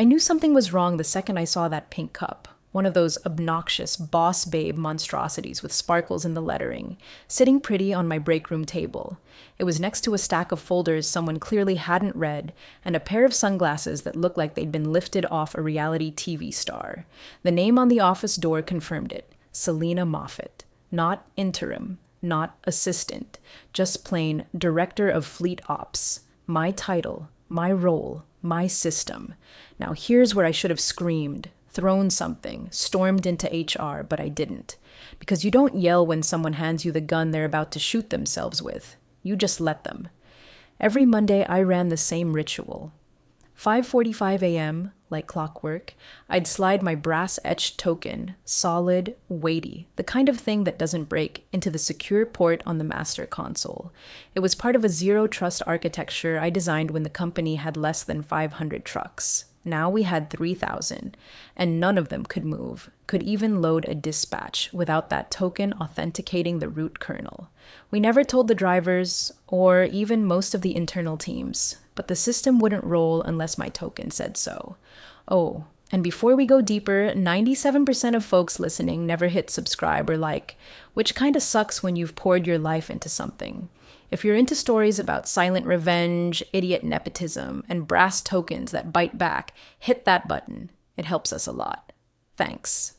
I knew something was wrong the second I saw that pink cup, one of those obnoxious boss babe monstrosities with sparkles in the lettering, sitting pretty on my break room table. It was next to a stack of folders someone clearly hadn't read, and a pair of sunglasses that looked like they'd been lifted off a reality TV star. The name on the office door confirmed it: Selena Moffat. Not interim, not assistant, just plain Director of Fleet Ops. My title, my role, my system. Now here's where I should have screamed, thrown something, stormed into HR, but I didn't. Because you don't yell when someone hands you the gun they're about to shoot themselves with. You just let them. Every Monday I ran the same ritual. 5:45 a.m., like clockwork, I'd slide my brass-etched token, solid, weighty, the kind of thing that doesn't break, into the secure port on the master console. It was part of a zero-trust architecture I designed when the company had less than 500 trucks. Now we had 3,000, and none of them could move, could even load a dispatch without that token authenticating the root kernel. We never told the drivers, or even most of the internal teams, but the system wouldn't roll unless my token said so. Oh, and before we go deeper, 97% of folks listening never hit subscribe or like, which kinda sucks when you've poured your life into something. If you're into stories about silent revenge, idiot nepotism, and brass tokens that bite back, hit that button. It helps us a lot. Thanks.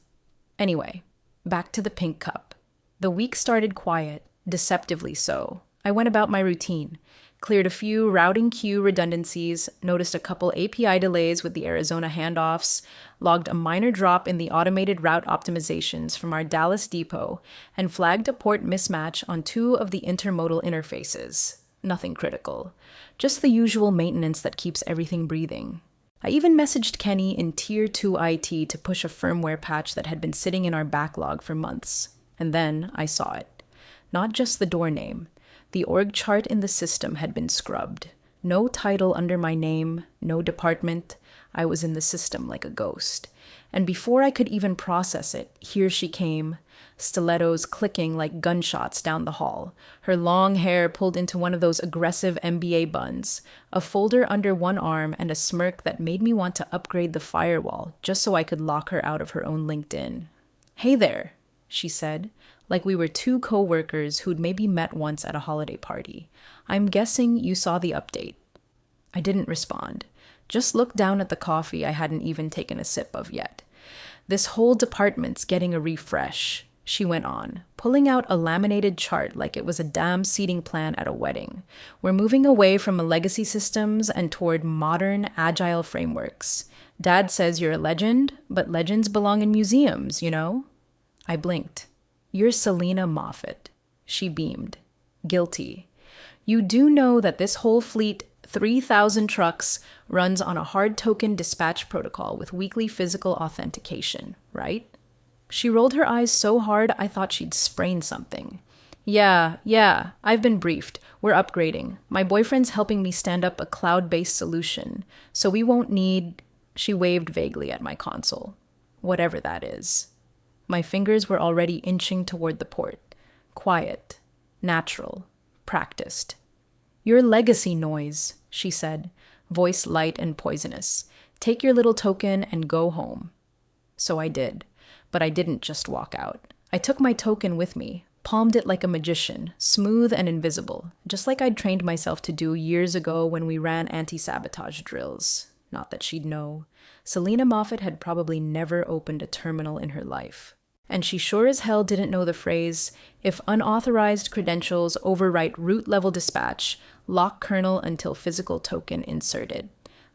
Anyway, back to the pink cup. The week started quiet, deceptively so. I went about my routine, cleared a few routing queue redundancies, noticed a couple API delays with the Arizona handoffs, logged a minor drop in the automated route optimizations from our Dallas depot, and flagged a port mismatch on 2 of the intermodal interfaces. Nothing critical. Just the usual maintenance that keeps everything breathing. I even messaged Kenny in Tier 2 IT to push a firmware patch that had been sitting in our backlog for months. And then I saw it. Not just the door name. The org chart in the system had been scrubbed. No title under my name, no department. I was in the system like a ghost. And before I could even process it, here she came, stilettos clicking like gunshots down the hall, her long hair pulled into one of those aggressive MBA buns, a folder under one arm, and a smirk that made me want to upgrade the firewall just so I could lock her out of her own LinkedIn. "Hey there," she said, like we were 2 co-workers who'd maybe met once at a holiday party. "I'm guessing you saw the update." I didn't respond, just looked down at the coffee I hadn't even taken a sip of yet. "This whole department's getting a refresh," she went on, pulling out a laminated chart like it was a damn seating plan at a wedding. "We're moving away from legacy systems and toward modern, agile frameworks. Dad says you're a legend, but legends belong in museums, you know?" I blinked. "You're Selena Moffat." She beamed. "Guilty. You do know that this whole fleet, 3,000 trucks, runs on a hard token dispatch protocol with weekly physical authentication, right?" She rolled her eyes so hard I thought she'd sprain something. Yeah, I've been briefed. We're upgrading. My boyfriend's helping me stand up a cloud-based solution, so we won't need..." She waved vaguely at my console. "Whatever that is." My fingers were already inching toward the port. Quiet, natural, practiced. "Your legacy noise," she said, voice light and poisonous. "Take your little token and go home." So I did, but I didn't just walk out. I took my token with me, palmed it like a magician, smooth and invisible, just like I'd trained myself to do years ago when we ran anti-sabotage drills. Not that she'd know. Selena Moffat had probably never opened a terminal in her life. And she sure as hell didn't know the phrase, "If unauthorized credentials overwrite root-level dispatch, lock kernel until physical token inserted."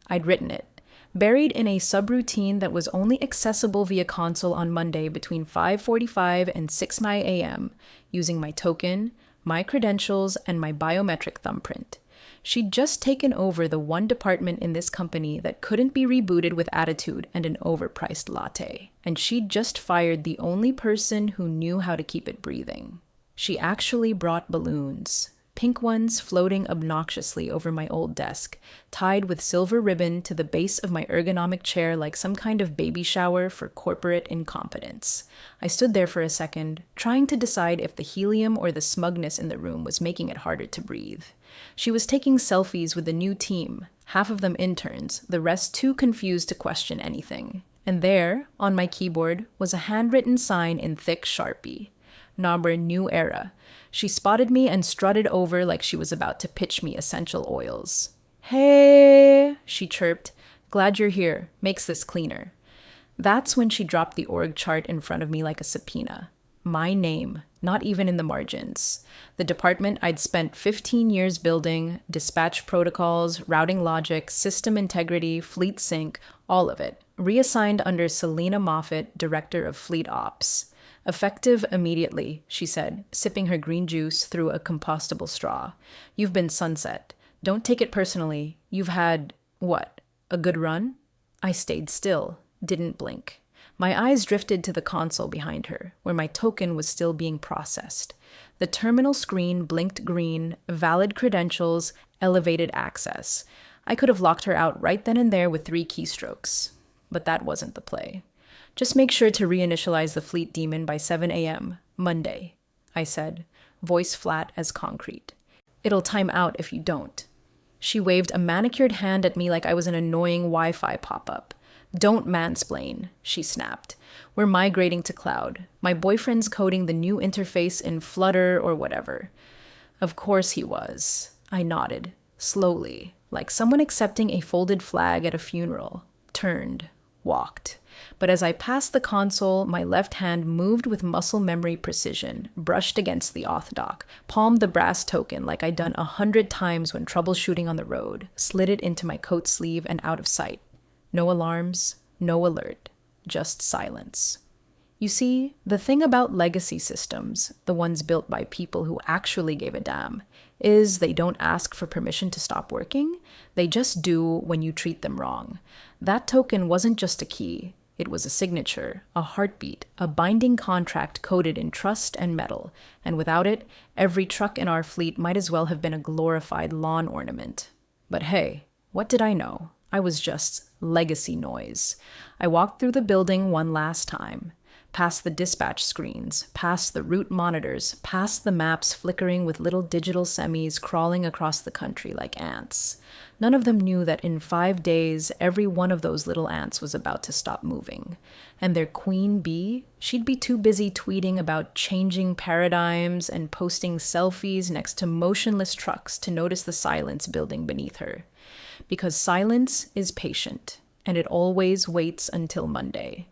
I'd written it, buried in a subroutine that was only accessible via console on Monday between 5:45 and 6:09 a.m., using my token, my credentials, and my biometric thumbprint. She'd just taken over the one department in this company that couldn't be rebooted with attitude and an overpriced latte. And she'd just fired the only person who knew how to keep it breathing. She actually brought balloons, pink ones floating obnoxiously over my old desk, tied with silver ribbon to the base of my ergonomic chair like some kind of baby shower for corporate incompetence. I stood there for a second, trying to decide if the helium or the smugness in the room was making it harder to breathe. She was taking selfies with the new team, half of them interns, the rest too confused to question anything. And there, on my keyboard, was a handwritten sign in thick Sharpie. Number New Era. She spotted me and strutted over like she was about to pitch me essential oils. "Hey," she chirped. "Glad you're here. Makes this cleaner." That's when she dropped the org chart in front of me like a subpoena. My name, not even in the margins. The department I'd spent 15 years building, dispatch protocols, routing logic, system integrity, fleet sync, all of it, reassigned under Selena Moffat, Director of Fleet Ops. "Effective immediately," she said, sipping her green juice through a compostable straw. "You've been sunset. Don't take it personally. You've had, what, a good run?" I stayed still, didn't blink. My eyes drifted to the console behind her, where my token was still being processed. The terminal screen blinked green, valid credentials, elevated access. I could have locked her out right then and there with 3 keystrokes. But that wasn't the play. "Just make sure to reinitialize the fleet demon by 7 a.m., Monday," I said, voice flat as concrete. "It'll time out if you don't." She waved a manicured hand at me like I was an annoying Wi-Fi pop-up. "Don't mansplain," she snapped. "We're migrating to cloud. My boyfriend's coding the new interface in Flutter or whatever." Of course he was. I nodded, slowly, like someone accepting a folded flag at a funeral. Turned, walked. But as I passed the console, my left hand moved with muscle memory precision, brushed against the auth dock, palmed the brass token like I'd done 100 times when troubleshooting on the road, slid it into my coat sleeve and out of sight. No alarms, no alert, just silence. You see, the thing about legacy systems, the ones built by people who actually gave a damn, is they don't ask for permission to stop working. They just do when you treat them wrong. That token wasn't just a key. It was a signature, a heartbeat, a binding contract coded in trust and metal. And without it, every truck in our fleet might as well have been a glorified lawn ornament. But hey, what did I know? I was just legacy noise. I walked through the building one last time, past the dispatch screens, past the route monitors, past the maps flickering with little digital semis crawling across the country like ants. None of them knew that in 5 days, every one of those little ants was about to stop moving. And their queen bee, she'd be too busy tweeting about changing paradigms and posting selfies next to motionless trucks to notice the silence building beneath her. Because silence is patient, and it always waits until Monday.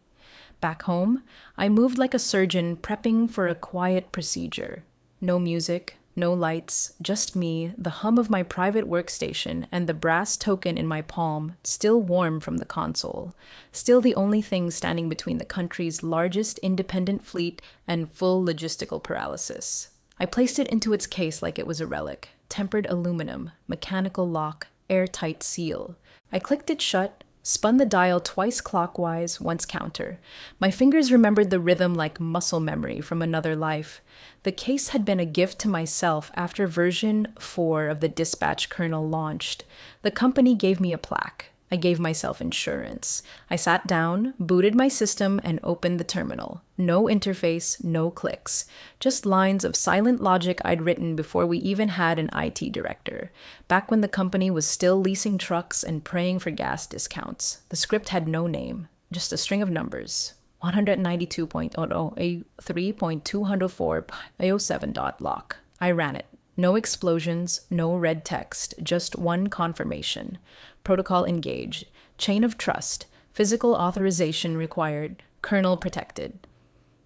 Back home, I moved like a surgeon prepping for a quiet procedure. No music, no lights, just me, the hum of my private workstation, and the brass token in my palm, still warm from the console. Still the only thing standing between the country's largest independent fleet and full logistical paralysis. I placed it into its case like it was a relic. Tempered aluminum, mechanical lock, airtight seal. I clicked it shut, spun the dial twice clockwise, once counter. My fingers remembered the rhythm like muscle memory from another life. The case had been a gift to myself after version 4 of the dispatch kernel launched. The company gave me a plaque. I gave myself insurance. I sat down, booted my system, and opened the terminal. No interface, no clicks. Just lines of silent logic I'd written before we even had an IT director. Back when the company was still leasing trucks and praying for gas discounts. The script had no name, just a string of numbers. 192.003.204.07. I ran it. No explosions, no red text, just one confirmation. Protocol engaged. Chain of trust. Physical authorization required. Kernel protected.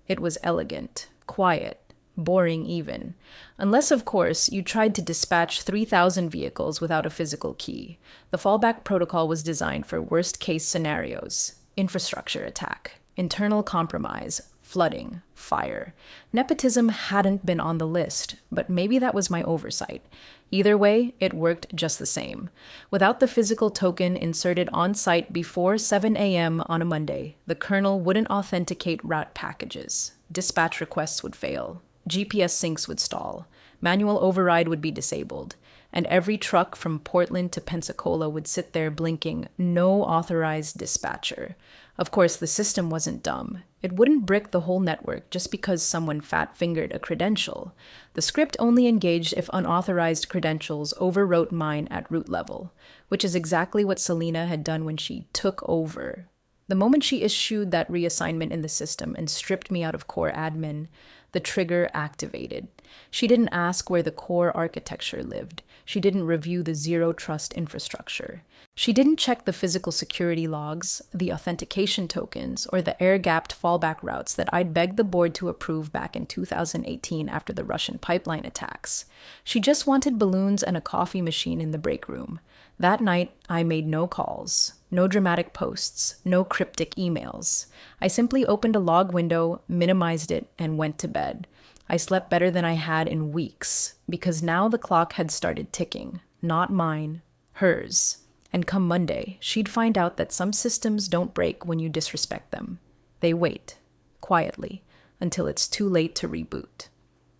It was elegant, quiet, boring even. Unless, of course, you tried to dispatch 3,000 vehicles without a physical key. The fallback protocol was designed for worst-case scenarios. Infrastructure attack. Internal compromise. Flooding, fire. Nepotism hadn't been on the list, but maybe that was my oversight. Either way, it worked just the same. Without the physical token inserted on-site before 7 a.m. on a Monday, the kernel wouldn't authenticate route packages. Dispatch requests would fail. GPS syncs would stall. Manual override would be disabled. And every truck from Portland to Pensacola would sit there blinking, "No authorized dispatcher." Of course, the system wasn't dumb. It wouldn't brick the whole network just because someone fat-fingered a credential. The script only engaged if unauthorized credentials overwrote mine at root level, which is exactly what Selena had done when she took over. The moment she issued that reassignment in the system and stripped me out of core admin, the trigger activated. She didn't ask where the core architecture lived. She didn't review the zero trust infrastructure. She didn't check the physical security logs, the authentication tokens, or the air-gapped fallback routes that I'd begged the board to approve back in 2018 after the Russian pipeline attacks. She just wanted balloons and a coffee machine in the break room. That night, I made no calls, no dramatic posts, no cryptic emails. I simply opened a log window, minimized it, and went to bed. I slept better than I had in weeks, because now the clock had started ticking. Not mine, hers. And come Monday, she'd find out that some systems don't break when you disrespect them. They wait, quietly, until it's too late to reboot.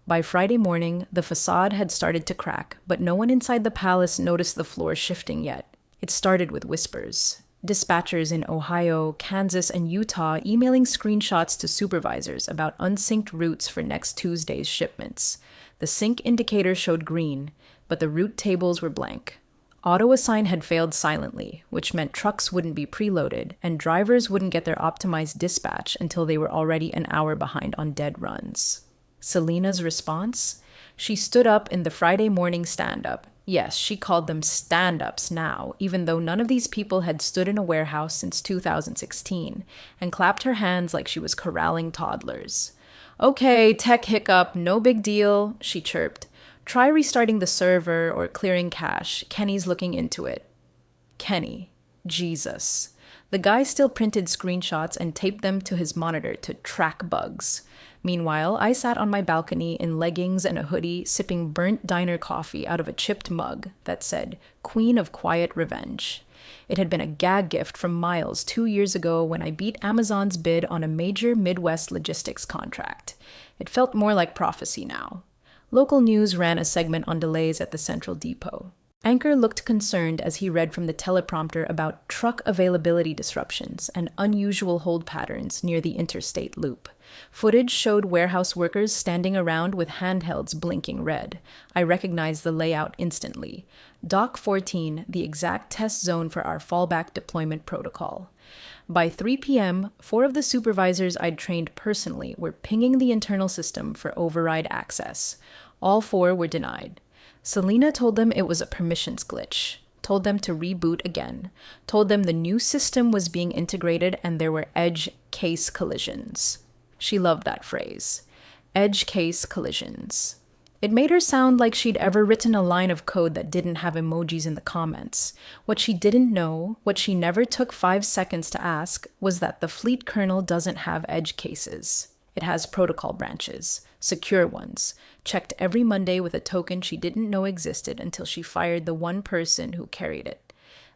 By Friday morning, the facade had started to crack, but no one inside the palace noticed the floor shifting yet. It started with whispers. Dispatchers in Ohio, Kansas, and Utah emailing screenshots to supervisors about unsynced routes for next Tuesday's shipments. The sync indicator showed green, but the route tables were blank. Auto-assign had failed silently, which meant trucks wouldn't be preloaded, and drivers wouldn't get their optimized dispatch until they were already an hour behind on dead runs. Selena's response? She stood up in the Friday morning stand-up. Yes, she called them stand-ups now, even though none of these people had stood in a warehouse since 2016, and clapped her hands like she was corralling toddlers. "Okay, tech hiccup, no big deal," she chirped. "Try restarting the server or clearing cache. Kenny's looking into it." Kenny. Jesus. The guy still printed screenshots and taped them to his monitor to track bugs. Meanwhile, I sat on my balcony in leggings and a hoodie, sipping burnt diner coffee out of a chipped mug that said, "Queen of Quiet Revenge." It had been a gag gift from Miles 2 years ago when I beat Amazon's bid on a major Midwest logistics contract. It felt more like prophecy now. Local news ran a segment on delays at the Central Depot. Anchor looked concerned as he read from the teleprompter about truck availability disruptions and unusual hold patterns near the interstate loop. Footage showed warehouse workers standing around with handhelds blinking red. I recognized the layout instantly. Dock 14, the exact test zone for our fallback deployment protocol. By 3 p.m., 4 of the supervisors I'd trained personally were pinging the internal system for override access. All 4 were denied. Selena told them it was a permissions glitch, told them to reboot again, told them the new system was being integrated and there were edge case collisions. She loved that phrase. Edge case collisions. It made her sound like she'd ever written a line of code that didn't have emojis in the comments. What she didn't know, what she never took 5 seconds to ask, was that the fleet kernel doesn't have edge cases. It has protocol branches, secure ones, checked every Monday with a token she didn't know existed until she fired the one person who carried it.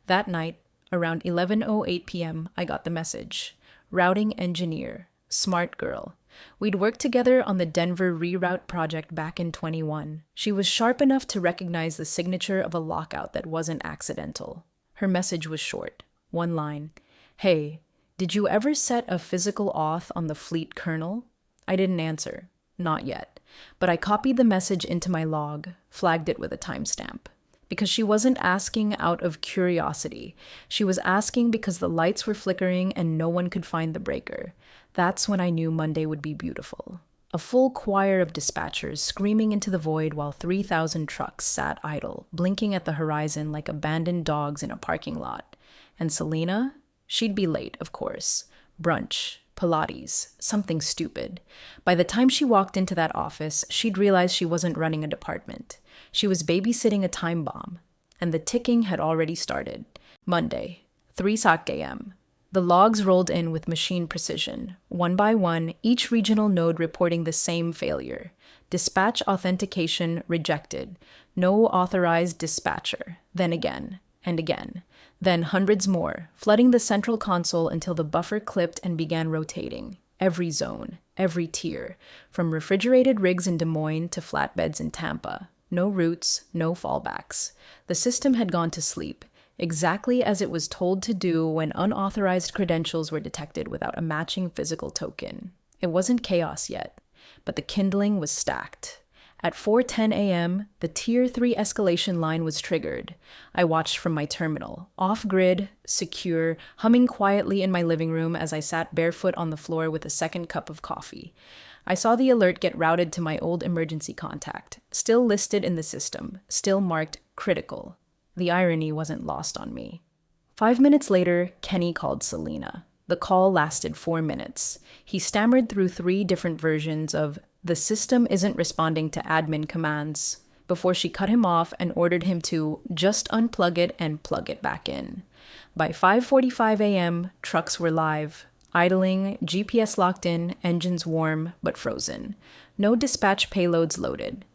That night, around 11:08 p.m., I got the message. Routing engineer. Smart girl. We'd worked together on the Denver reroute project back in 21. She was sharp enough to recognize the signature of a lockout that wasn't accidental. Her message was short. 1 line. "Hey, did you ever set a physical auth on the fleet kernel?" I didn't answer. Not yet. But I copied the message into my log, flagged it with a timestamp. Because she wasn't asking out of curiosity. She was asking because the lights were flickering and no one could find the breaker. That's when I knew Monday would be beautiful. A full choir of dispatchers screaming into the void while 3,000 trucks sat idle, blinking at the horizon like abandoned dogs in a parking lot. And Selena? She'd be late, of course. Brunch, Pilates, something stupid. By the time she walked into that office, she'd realized she wasn't running a department. She was babysitting a time bomb. And the ticking had already started. Monday, 3 a.m. The logs rolled in with machine precision. 1 by 1, each regional node reporting the same failure. Dispatch authentication rejected. No authorized dispatcher. Then again, and again. Then hundreds more, flooding the central console until the buffer clipped and began rotating. Every zone, every tier, from refrigerated rigs in Des Moines to flatbeds in Tampa. no routes, no fallbacks. The system had gone to sleep, exactly as it was told to do when unauthorized credentials were detected without a matching physical token. It wasn't chaos yet, but the kindling was stacked. At 4:10 a.m., the Tier 3 escalation line was triggered. I watched from my terminal, off-grid, secure, humming quietly in my living room as I sat barefoot on the floor with a second cup of coffee. I saw the alert get routed to my old emergency contact, still listed in the system, still marked critical. The irony wasn't lost on me. 5 minutes later, Kenny called Selena. The call lasted 4 minutes. He stammered through 3 different versions of "the system isn't responding to admin commands" before she cut him off and ordered him to just unplug it and plug it back in. By 5:45 a.m., trucks were live, idling, GPS locked in, engines warm but frozen. No dispatch payloads loaded.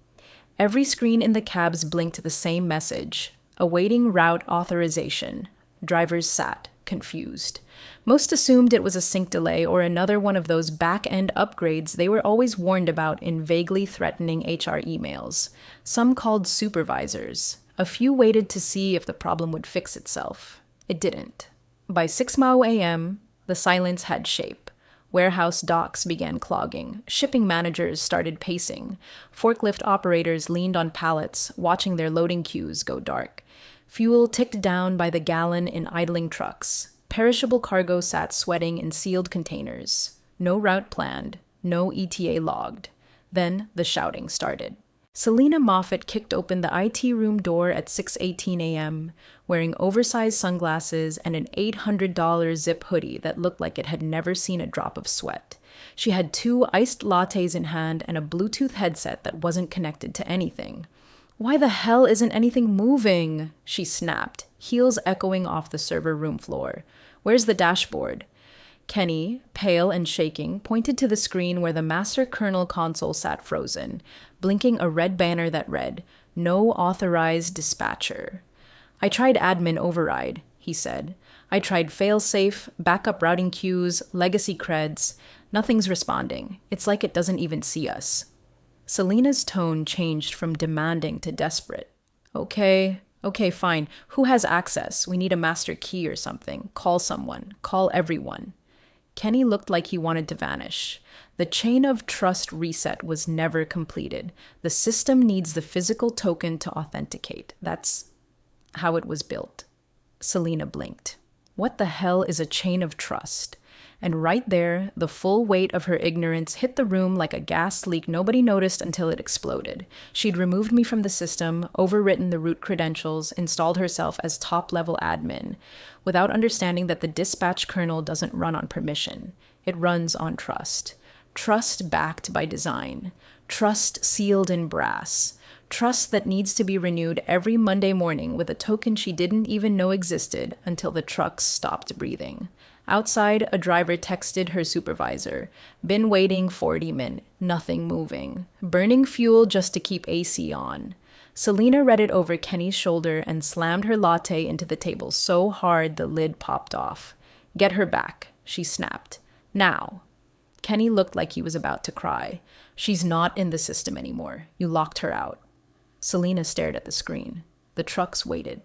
Every screen in the cabs blinked the same message: awaiting route authorization. Drivers sat, confused. Most assumed it was a sync delay or another one of those back-end upgrades they were always warned about in vaguely threatening HR emails. Some called supervisors. A few waited to see if the problem would fix itself. It didn't. By 6:00 a.m., the silence had shape. Warehouse docks began clogging. Shipping managers started pacing. Forklift operators leaned on pallets, watching their loading queues go dark. Fuel ticked down by the gallon in idling trucks. Perishable cargo sat sweating in sealed containers. No route planned, no ETA logged. Then the shouting started. Selena Moffat kicked open the IT room door at 6:18 a.m., wearing oversized sunglasses and an $800 zip hoodie that looked like it had never seen a drop of sweat. She had 2 iced lattes in hand and a Bluetooth headset that wasn't connected to anything. "Why the hell isn't anything moving?" she snapped, heels echoing off the server room floor. "Where's the dashboard?" Kenny, pale and shaking, pointed to the screen where the master kernel console sat frozen, blinking a red banner that read, "No authorized dispatcher." "I tried admin override," he said. "I tried failsafe, backup routing queues, legacy creds. Nothing's responding. It's like it doesn't even see us." Selena's tone changed from demanding to desperate. Okay, fine. Who has access? We need a master key or something. Call someone. Call everyone." Kenny looked like he wanted to vanish. The chain of trust reset was never completed. The system needs the physical token to authenticate. That's how it was built. Selena blinked. What the hell is a chain of trust? And right there, the full weight of her ignorance hit the room like a gas leak nobody noticed until it exploded. She'd removed me from the system, overwritten the root credentials, installed herself as top-level admin, without understanding that the dispatch kernel doesn't run on permission. It runs on trust. Trust backed by design. Trust sealed in brass. Trust that needs to be renewed every Monday morning with a token she didn't even know existed until the trucks stopped breathing. Outside, a driver texted her supervisor. "Been waiting 40 min, nothing moving. Burning fuel just to keep AC on." Selena read it over Kenny's shoulder and slammed her latte into the table so hard the lid popped off. "Get her back," she snapped. "Now." Kenny looked like he was about to cry. "She's not in the system anymore. You locked her out." Selena stared at the screen. The trucks waited.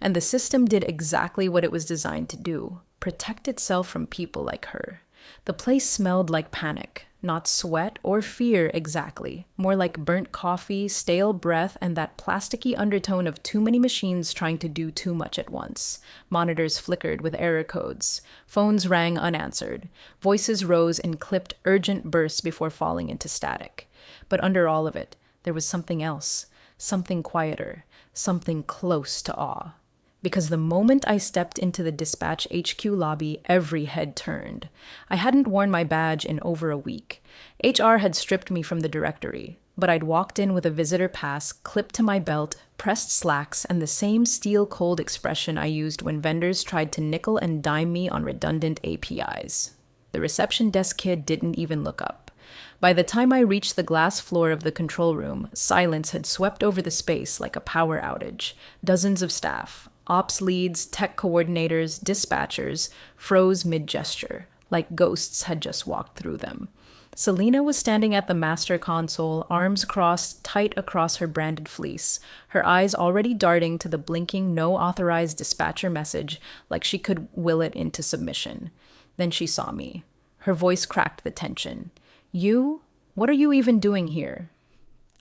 And the system did exactly what it was designed to do: protect itself from people like her. The place smelled like panic, not sweat or fear exactly, more like burnt coffee, stale breath, and that plasticky undertone of too many machines trying to do too much at once. Monitors flickered with error codes. Phones rang unanswered. Voices rose in clipped, urgent bursts before falling into static. But under all of it, there was something else, something quieter, something close to awe. Because the moment I stepped into the dispatch HQ lobby, every head turned. I hadn't worn my badge in over a week. HR had stripped me from the directory, but I'd walked in with a visitor pass clipped to my belt, pressed slacks, and the same steel-cold expression I used when vendors tried to nickel and dime me on redundant APIs. The reception desk kid didn't even look up. By the time I reached the glass floor of the control room, silence had swept over the space like a power outage. Dozens of staff, ops leads, tech coordinators, dispatchers, froze mid-gesture. like ghosts had just walked through them. Selena was standing at the master console, arms crossed tight across her branded fleece, her eyes already darting to the blinking no authorized dispatcher message like she could will it into submission. Then she saw me. Her voice cracked the tension. You? What are you even doing here?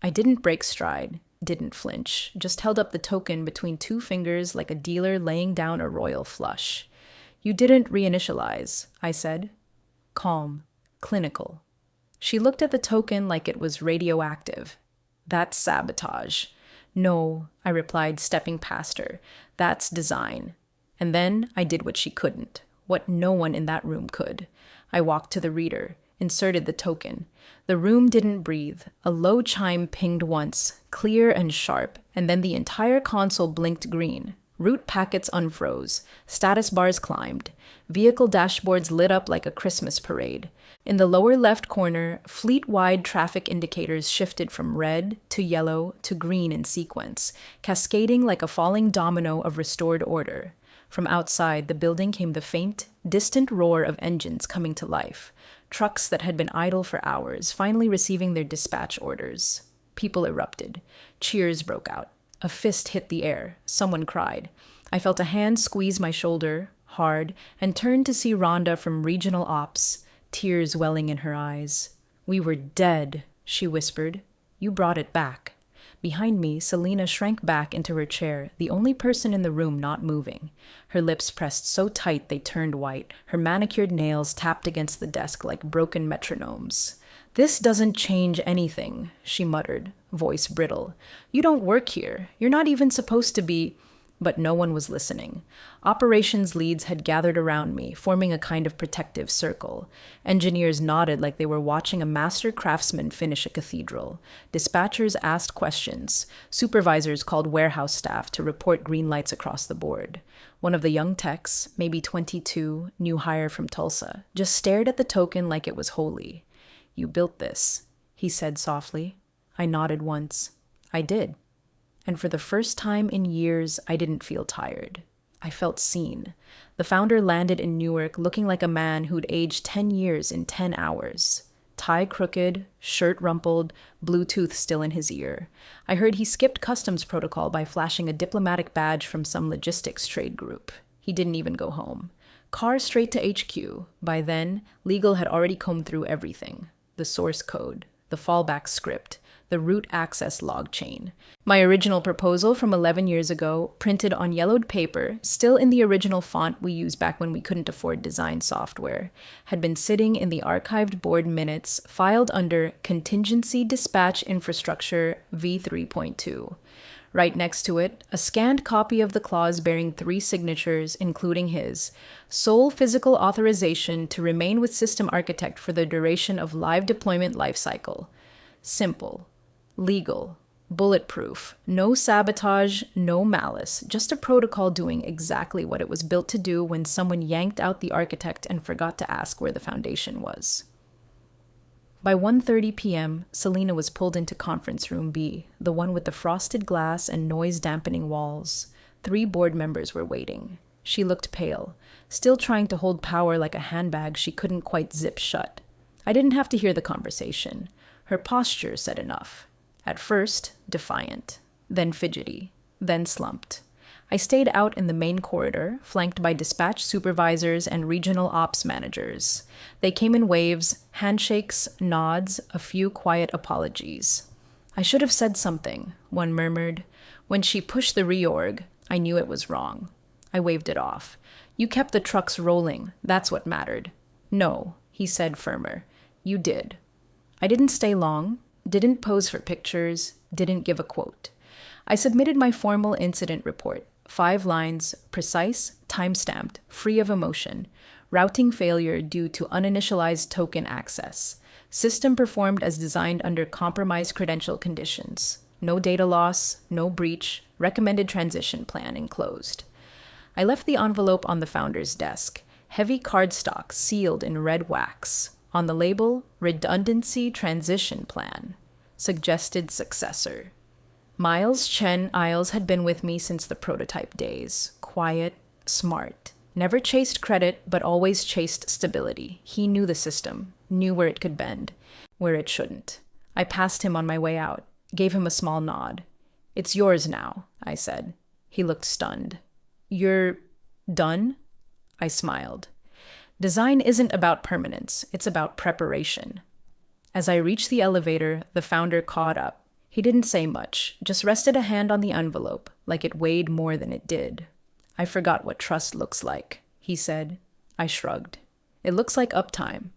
I didn't break stride, didn't flinch, just held up the token between two fingers like a dealer laying down a royal flush. You didn't reinitialize, I said. Calm, clinical. She looked at the token like it was radioactive. That's sabotage. No, I replied, stepping past her. That's design. And then I did what she couldn't, what no one in that room could. I walked to the reader, inserted the token. The room didn't breathe. A low chime pinged once, clear and sharp, and then the entire console blinked green. Route packets unfroze. Status bars climbed. Vehicle dashboards lit up like a Christmas parade. In the lower left corner, fleet-wide traffic indicators shifted from red to yellow to green in sequence, cascading like a falling domino of restored order. From outside the building came the faint, distant roar of engines coming to life. Trucks that had been idle for hours, finally receiving their dispatch orders. People erupted. Cheers broke out. A fist hit the air. Someone cried. I felt a hand squeeze my shoulder, hard, and turned to see Rhonda from Regional Ops, tears welling in her eyes. We were dead, she whispered. You brought it back. Behind me, Selena shrank back into her chair, the only person in the room not moving. Her lips pressed so tight they turned white, her manicured nails tapped against the desk like broken metronomes. This doesn't change anything, she muttered, voice brittle. You don't work here. You're not even supposed to be... But no one was listening. Operations leads had gathered around me, forming a kind of protective circle. Engineers nodded like they were watching a master craftsman finish a cathedral. Dispatchers asked questions. Supervisors called warehouse staff to report green lights across the board. One of the young techs, maybe 22, new hire from Tulsa, just stared at the token like it was holy. You built this, he said softly. I nodded once. I did. And for the first time in years, I didn't feel tired. I felt seen. The founder landed in Newark looking like a man who'd aged 10 years in 10 hours. Tie crooked, shirt rumpled, Bluetooth still in his ear. I heard he skipped customs protocol by flashing a diplomatic badge from some logistics trade group. He didn't even go home. Car straight to HQ. By then, legal had already combed through everything. The source code, the fallback script, the root access log chain. My original proposal from 11 years ago, printed on yellowed paper, still in the original font we used back when we couldn't afford design software, had been sitting in the archived board minutes, filed under Contingency Dispatch Infrastructure v3.2. Right next to it, a scanned copy of the clause bearing 3 signatures, including his, sole physical authorization to remain with system architect for the duration of live deployment lifecycle. Simple. Legal, bulletproof, no sabotage, no malice, just a protocol doing exactly what it was built to do when someone yanked out the architect and forgot to ask where the foundation was. By 1:30 p.m., Selena was pulled into Conference Room B, the one with the frosted glass and noise-dampening walls. 3 board members were waiting. She looked pale, still trying to hold power like a handbag she couldn't quite zip shut. I didn't have to hear the conversation. Her posture said enough. At first, defiant, then fidgety, then slumped. I stayed out in the main corridor, flanked by dispatch supervisors and regional ops managers. They came in waves, handshakes, nods, a few quiet apologies. I should have said something, one murmured. When she pushed the reorg, I knew it was wrong. I waved it off. You kept the trucks rolling, that's what mattered. No, he said firmer. You did. I didn't stay long, didn't pose for pictures, didn't give a quote. I submitted my formal incident report, 5 lines, precise, time-stamped, free of emotion. Routing failure due to uninitialized token access. System performed as designed under compromised credential conditions. No data loss, no breach, recommended transition plan enclosed. I left the envelope on the founder's desk, heavy cardstock sealed in red wax. On the label, Redundancy Transition Plan. Suggested successor. Miles Chen Isles had been with me since the prototype days. Quiet, smart, Never chased credit, but always chased stability. He knew the system, knew where it could bend, where it shouldn't. I passed him on my way out, gave him a small nod. "It's yours now," I said. He looked stunned. "You're done?" I smiled. Design isn't about permanence, it's about preparation. As I reached the elevator, the founder caught up. He didn't say much, just rested a hand on the envelope, like it weighed more than it did. "I forgot what trust looks like," he said. I shrugged. "It looks like uptime."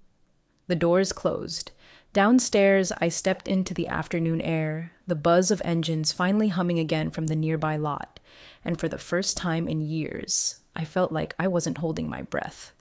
The doors closed. Downstairs, I stepped into the afternoon air, the buzz of engines finally humming again from the nearby lot, and for the first time in years, I felt like I wasn't holding my breath.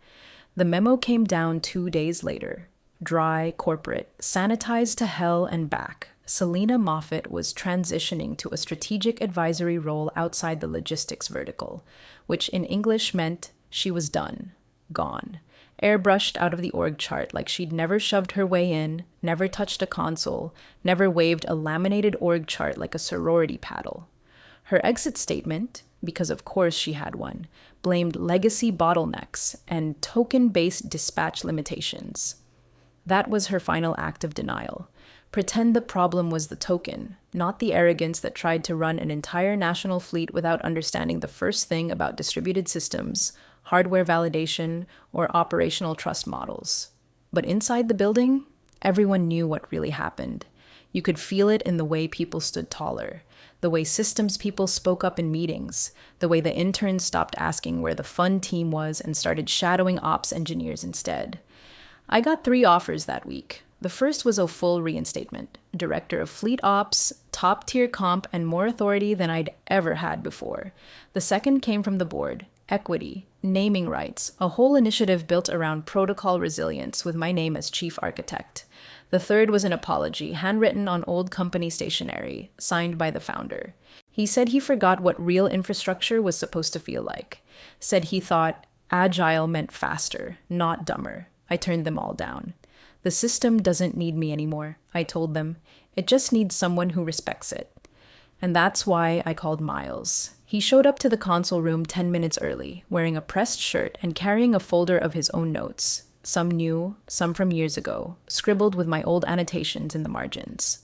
The memo came down 2 days later. Dry, corporate, sanitized to hell and back. Selena Moffat was transitioning to a strategic advisory role outside the logistics vertical, which in English meant she was done, gone, airbrushed out of the org chart like she'd never shoved her way in, never touched a console, never waved a laminated org chart like a sorority paddle. Her exit statement, because of course she had one, blamed legacy bottlenecks and token-based dispatch limitations. That was her final act of denial. Pretend the problem was the token, not the arrogance that tried to run an entire national fleet without understanding the first thing about distributed systems, hardware validation, or operational trust models. But inside the building, everyone knew what really happened. You could feel it in the way people stood taller, the way systems people spoke up in meetings, the way the interns stopped asking where the fun team was and started shadowing ops engineers instead. I got 3 offers that week. The first was a full reinstatement, director of fleet ops, top-tier comp, and more authority than I'd ever had before. The second came from the board, equity, naming rights, a whole initiative built around protocol resilience with my name as chief architect. The third was an apology, handwritten on old company stationery, signed by the founder. He said he forgot what real infrastructure was supposed to feel like. Said he thought agile meant faster, not dumber. I turned them all down. "The system doesn't need me anymore," I told them. "It just needs someone who respects it." And that's why I called Miles. He showed up to the console room 10 minutes early, wearing a pressed shirt and carrying a folder of his own notes. Some new, some from years ago, scribbled with my old annotations in the margins.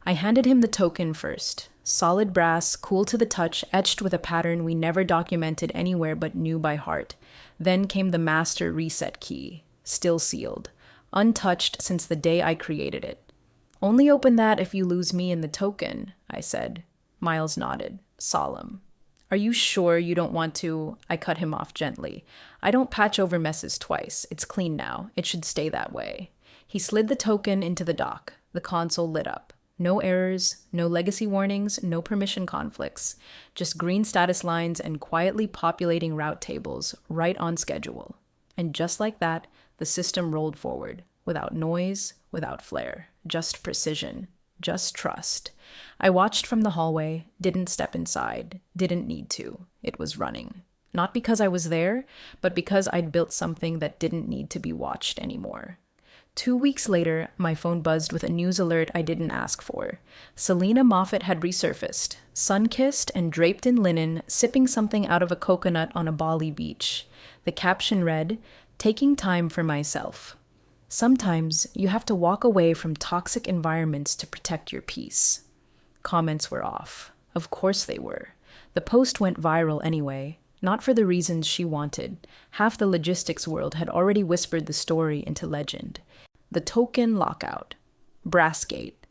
I handed him the token first. Solid brass, cool to the touch, etched with a pattern we never documented anywhere but knew by heart. Then came the master reset key, still sealed, untouched since the day I created it. "Only open that if you lose me in the token," I said. Miles nodded, solemn. "Are you sure you don't want to?" I cut him off gently. "I don't patch over messes twice. It's clean now. It should stay that way." He slid the token into the dock. The console lit up. No errors, no legacy warnings, no permission conflicts. Just green status lines and quietly populating route tables, right on schedule. And just like that, the system rolled forward, without noise, without flair, just precision, just trust. I watched from the hallway, didn't step inside, didn't need to. It was running. Not because I was there, but because I'd built something that didn't need to be watched anymore. 2 weeks later, my phone buzzed with a news alert I didn't ask for. Selena Moffat had resurfaced, sun-kissed and draped in linen, sipping something out of a coconut on a Bali beach. The caption read, "Taking time for myself." Sometimes you have to walk away from toxic environments to protect your peace. Comments were off. Of course they were. The post went viral anyway, not for the reasons she wanted. Half the logistics world had already whispered the story into legend. The token lockout. Brassgate.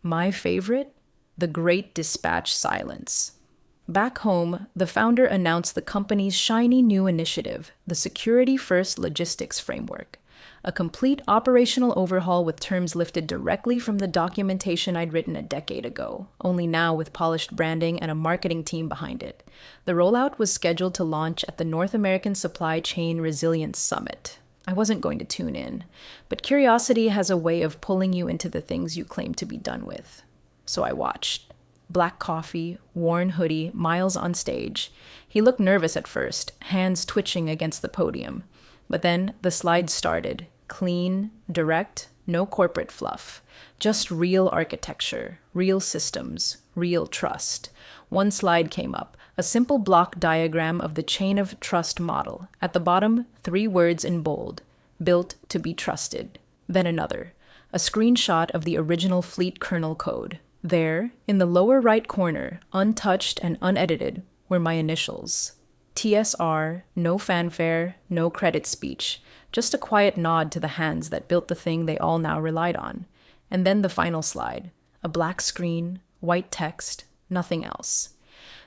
My favorite? The Great Dispatch Silence. Back home, the founder announced the company's shiny new initiative, the Security First Logistics Framework. A complete operational overhaul with terms lifted directly from the documentation I'd written a decade ago, only now with polished branding and a marketing team behind it. The rollout was scheduled to launch at the North American Supply Chain Resilience Summit. I wasn't going to tune in, but curiosity has a way of pulling you into the things you claim to be done with. So I watched. Black coffee, worn hoodie, Miles on stage. He looked nervous at first, hands twitching against the podium. But then the slides started. Clean, direct, no corporate fluff. Just real architecture, real systems, real trust. One slide came up, A simple block diagram of the chain of trust model. At the bottom, 3 words in bold: built to be trusted. Then another, a screenshot of the original Fleet kernel code. There, in the lower right corner, untouched and unedited, were my initials. TSR, no fanfare, no credit speech, just a quiet nod to the hands that built the thing they all now relied on. And then the final slide, a black screen, white text, nothing else.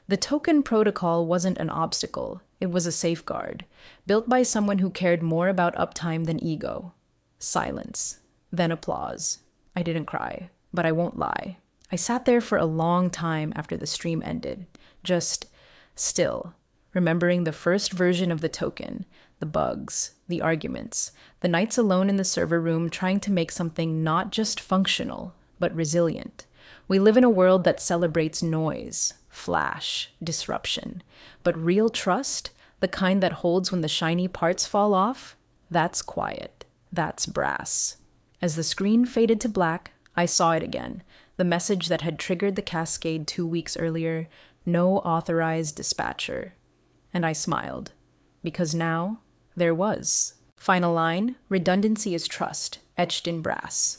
The token protocol wasn't an obstacle, it was a safeguard, built by someone who cared more about uptime than ego. Silence, then applause. I didn't cry, but I won't lie. I sat there for a long time after the stream ended, just still, remembering the first version of the token, the bugs, the arguments, the nights alone in the server room trying to make something not just functional, but resilient. We live in a world that celebrates noise, flash, disruption. But real trust, the kind that holds when the shiny parts fall off, that's quiet. That's brass. As the screen faded to black, I saw it again. The message that had triggered the cascade 2 weeks earlier, no authorized dispatcher. And I smiled, because now there was. Final line, redundancy is trust, etched in brass.